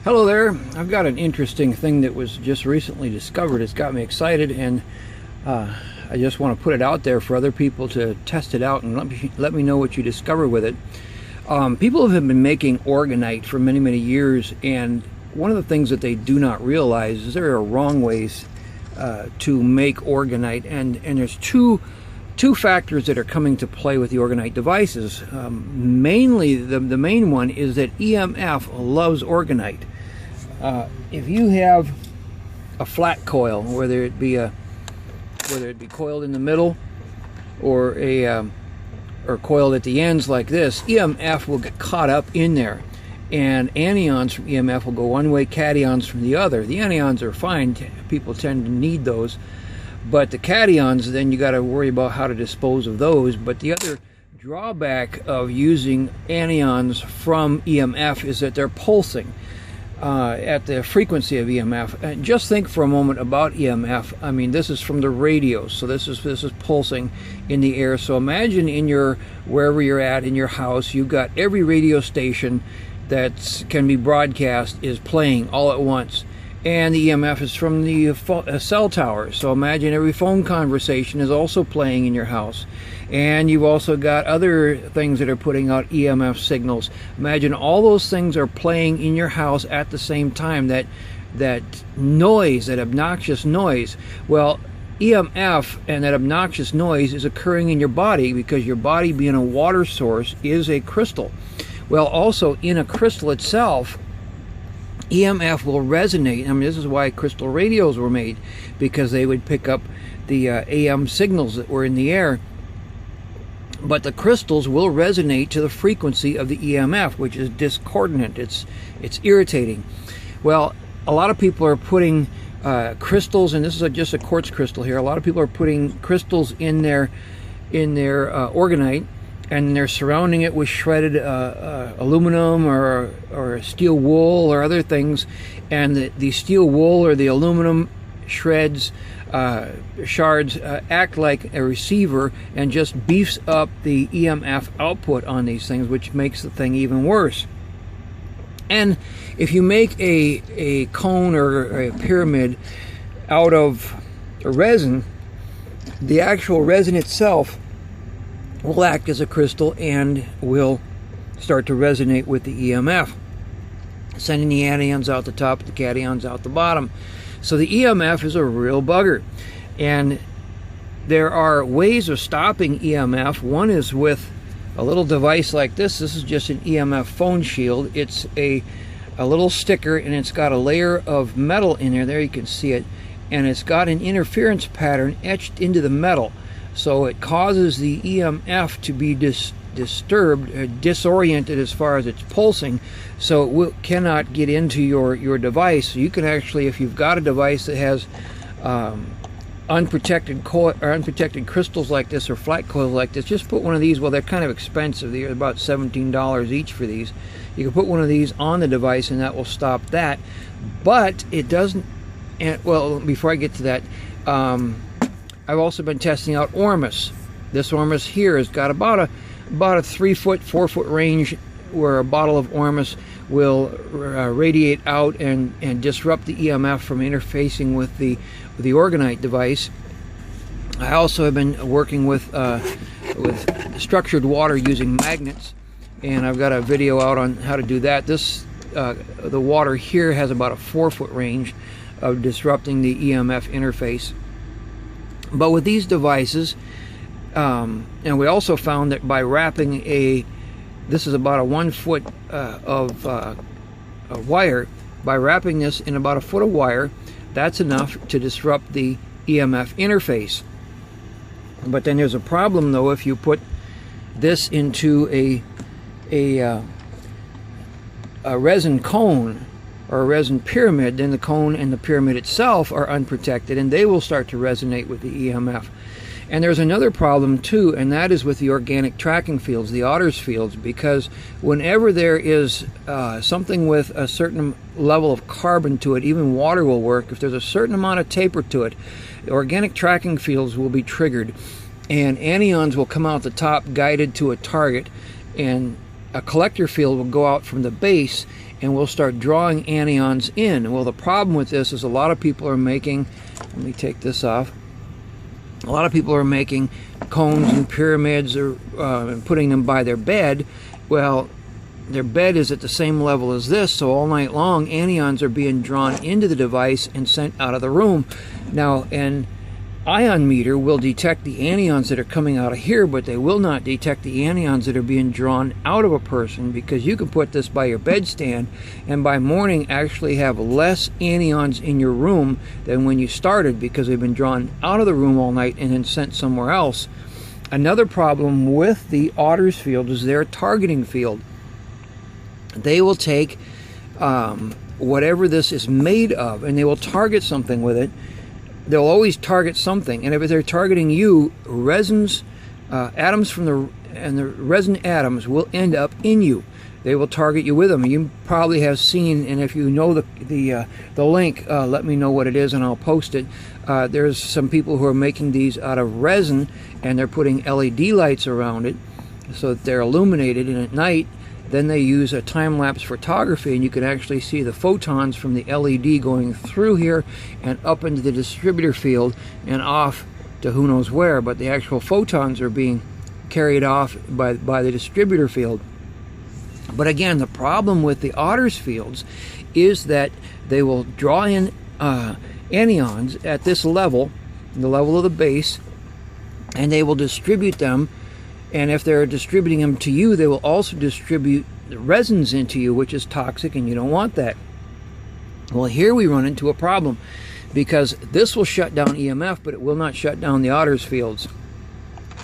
Hello there. I've got an interesting thing that was just recently discovered. It's got me excited, and I just want to put it out there for other people to test it out and let me know what you discover with it. People have been making Orgonite for many years, and one of the things that they do not realize is there are wrong ways to make Orgonite, and there's two factors that are coming to play with the Orgonite devices. Mainly, the main one is that EMF loves Orgonite. If you have a flat coil, whether it be coiled in the middle or coiled at the ends like this, EMF will get caught up in there, and anions from EMF will go one way, cations from the other. The anions are fine; people tend to need those, but the cations, then you got to worry about how to dispose of those. But the other drawback of using anions from EMF is that they're pulsing at the frequency of EMF. And just think for a moment about EMF. I mean, this is from the radio, so this is pulsing in the air. So imagine wherever you're at in your house, you've got every radio station that can be broadcast is playing all at once, and the EMF is from the cell tower. So imagine every phone conversation is also playing in your house, and you've also got other things that are putting out EMF signals. Imagine all those things are playing in your house at the same time. That noise, that obnoxious noise. Well, EMF and that obnoxious noise is occurring in your body because your body, being a water source, is a crystal. Well, also in a crystal itself, EMF will resonate. I mean, this is why crystal radios were made, because they would pick up the AM signals that were in the air. But the crystals will resonate to the frequency of the EMF, which is discordant. It's irritating. Well, a lot of people are putting crystals, and this is just a quartz crystal here. A lot of people are putting crystals in their Orgonite, and they're surrounding it with shredded aluminum or steel wool or other things, and the steel wool or the aluminum shards act like a receiver and just beefs up the EMF output on these things, which makes the thing even worse. And if you make a cone or a pyramid out of resin, the actual resin itself will act as a crystal and will start to resonate with the EMF, sending the anions out the top, the cations out the bottom. So the EMF is a real bugger, and there are ways of stopping EMF. One is with a little device like this. This is just an EMF phone shield. It's a little sticker, and it's got a layer of metal in there. There you can see it, and it's got an interference pattern etched into the metal. So it causes the EMF to be disturbed, disoriented as far as it's pulsing, so it cannot get into your device. So you can actually, if you've got a device that has unprotected crystals like this or flat coils like this, just put one of these. Well, they're kind of expensive. They're about $17 each for these. You can put one of these on the device, and that will stop that. But it doesn't. And well, before I get to that, I've also been testing out Ormus. This Ormus here has got about a 3-foot, 4-foot range, where a bottle of Ormus will radiate out and disrupt the EMF from interfacing with the Orgonite device. I also have been working with structured water using magnets, and I've got a video out on how to do that. The water here has about a 4-foot range of disrupting the EMF interface. But with these devices, and we also found that by wrapping this is about a 1 foot of wire, by wrapping this in about a foot of wire, that's enough to disrupt the EMF interface. But then there's a problem, though. If you put this into a resin cone or a resin pyramid, then the cone and the pyramid itself are unprotected, and they will start to resonate with the EMF. And there's another problem too, and that is with the organic tracking fields, the OTTRS fields, because whenever there is something with a certain level of carbon to it, even water will work. If there's a certain amount of taper to it, the organic tracking fields will be triggered, and anions will come out the top guided to a target, and a collector field will go out from the base and we'll start drawing anions in. Well, the problem with this is a lot of people are making, let me take this off, a lot of people are making cones and pyramids or and putting them by their bed. Well, their bed is at the same level as this, so all night long anions are being drawn into the device and sent out of the room. Now, an ion meter will detect the anions that are coming out of here, but they will not detect the anions that are being drawn out of a person, because you can put this by your bedstand and by morning actually have less anions in your room than when you started, because they've been drawn out of the room all night and then sent somewhere else. Another problem with the OTTRS field is their targeting field. They will take whatever this is made of and they will target something with it. They'll always target something, and if they're targeting you, resins, atoms from the resin atoms will end up in you. They will target you with them. You probably have seen, and if you know the link, let me know what it is and I'll post it. There's some people who are making these out of resin, and they're putting LED lights around it so that they're illuminated, and at night then they use a time-lapse photography, and you can actually see the photons from the LED going through here and up into the distributor field and off to who knows where, but the actual photons are being carried off by the distributor field. But again, the problem with the OTTRS fields is that they will draw in anions at this level, the level of the base, and they will distribute them. And if they're distributing them to you, they will also distribute the resins into you, which is toxic, and you don't want that. Well, here we run into a problem, because this will shut down EMF, but it will not shut down the OTTRS fields.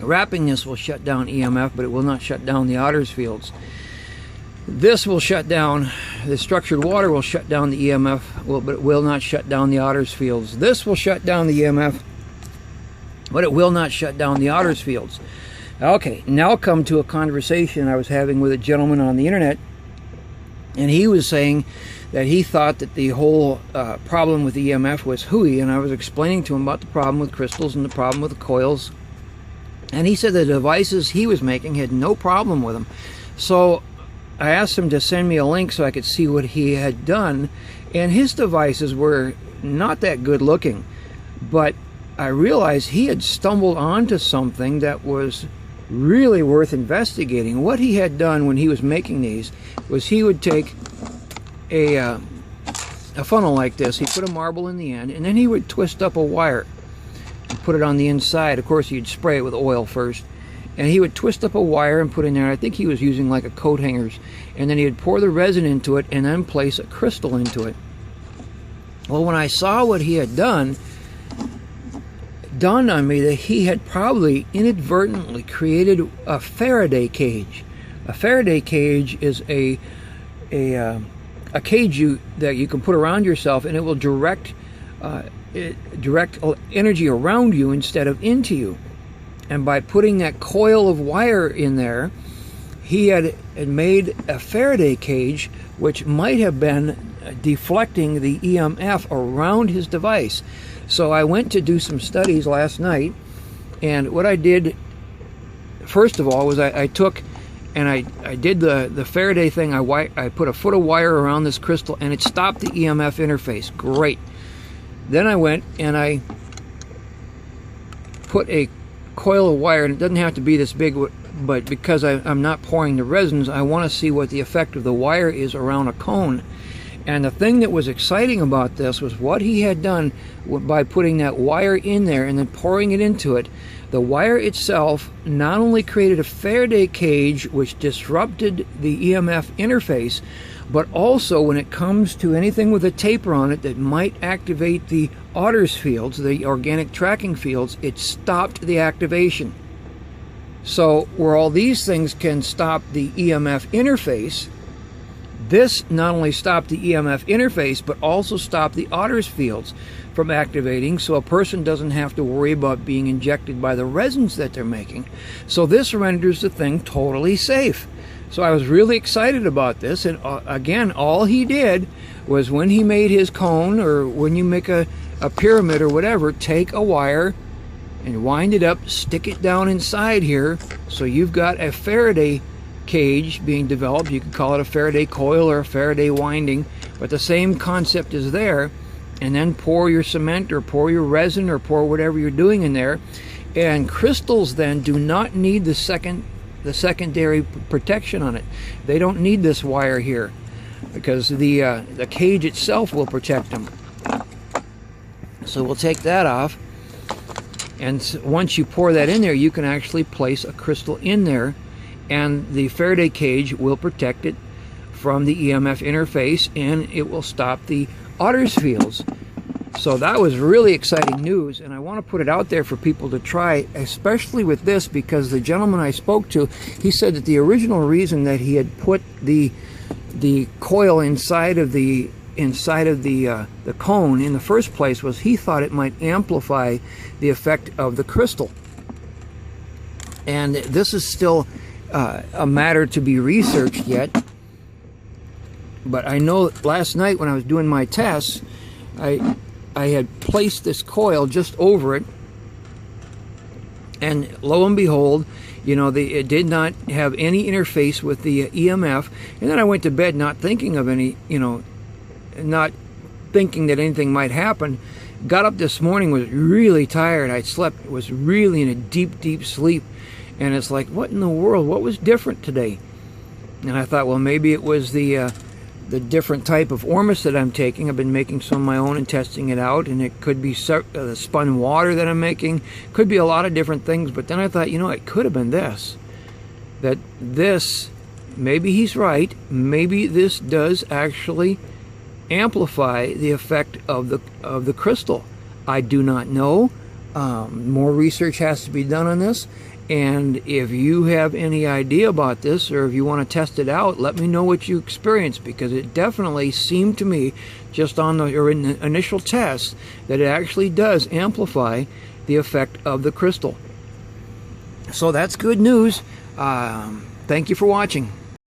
Wrapping this will shut down EMF, but it will not shut down the OTTRS fields. This will shut down, the structured water will shut down the EMF, but it will not shut down the OTTRS fields. This will shut down the EMF, but it will not shut down the OTTRS fields. Okay, now come to a conversation I was having with a gentleman on the internet, and he was saying that he thought that the whole problem with EMF was hooey, and I was explaining to him about the problem with crystals and the problem with the coils, and he said the devices he was making had no problem with them. So I asked him to send me a link so I could see what he had done, and his devices were not that good looking, but I realized he had stumbled onto something that was really worth investigating. What he had done when he was making these was he would take a funnel like this, he put a marble in the end, and then he would twist up a wire and put it on the inside. Of course, he'd spray it with oil first, and he would twist up a wire and put in there, I think he was using like a coat hangers, and then he would pour the resin into it and then place a crystal into it. Well, when I saw what he had done, it dawned on me that he had probably inadvertently created a Faraday cage. A Faraday cage is a cage that you can put around yourself, and it will direct energy around you instead of into you. And by putting that coil of wire in there, he had made a Faraday cage which might have been deflecting the EMF around his device. So I went to do some studies last night, and what I did first of all was I took and I did the Faraday thing. I put a foot of wire around this crystal, and it stopped the EMF interface. Great. Then I went and I put a coil of wire, and it doesn't have to be this big, but because I'm not pouring the resins, I want to see what the effect of the wire is around a cone. And the thing that was exciting about this was what he had done by putting that wire in there and then pouring it into it. The wire itself not only created a Faraday cage which disrupted the EMF interface, but also when it comes to anything with a taper on it that might activate the OTTRS fields, the organic tracking fields, it stopped the activation. So where all these things can stop the EMF interface, this not only stopped the EMF interface, but also stopped the OTTRS fields from activating, so a person doesn't have to worry about being injected by the resins that they're making. So this renders the thing totally safe. So I was really excited about this, and again, all he did was when he made his cone, or when you make a pyramid or whatever, take a wire and wind it up, stick it down inside here, so you've got a Faraday cage being developed. You could call it a Faraday coil or a Faraday winding, but the same concept is there. And then pour your cement or pour your resin or pour whatever you're doing in there. And crystals then do not need the secondary protection on it. They don't need this wire here, because the cage itself will protect them. So we'll take that off, and once you pour that in there, you can actually place a crystal in there, and the Faraday cage will protect it from the EMF interface, and it will stop the OTTRS fields. So that was really exciting news, and I want to put it out there for people to try, especially with this, because the gentleman I spoke to, he said that the original reason that he had put the coil inside of the cone in the first place was he thought it might amplify the effect of the crystal. And this is still a matter to be researched yet. But I know last night when I was doing my tests, I had placed this coil just over it, and lo and behold, you know, it did not have any interface with the EMF. And then I went to bed not thinking of any, you know, not thinking that anything might happen. Got up this morning, was really tired. I slept, was really in a deep sleep, and it's like, what in the world? What was different today? And I thought, well, maybe it was the different type of ormus that I'm taking. I've been making some of my own and testing it out, and it could be the spun water that I'm making. Could be a lot of different things, but then I thought, you know, it could have been this. That this, maybe he's right, maybe this does actually amplify the effect of the crystal. I do not know. More research has to be done on this. And if you have any idea about this, or if you want to test it out, let me know what you experienced, because it definitely seemed to me, just in the initial test, that it actually does amplify the effect of the crystal. So that's good news. Thank you for watching.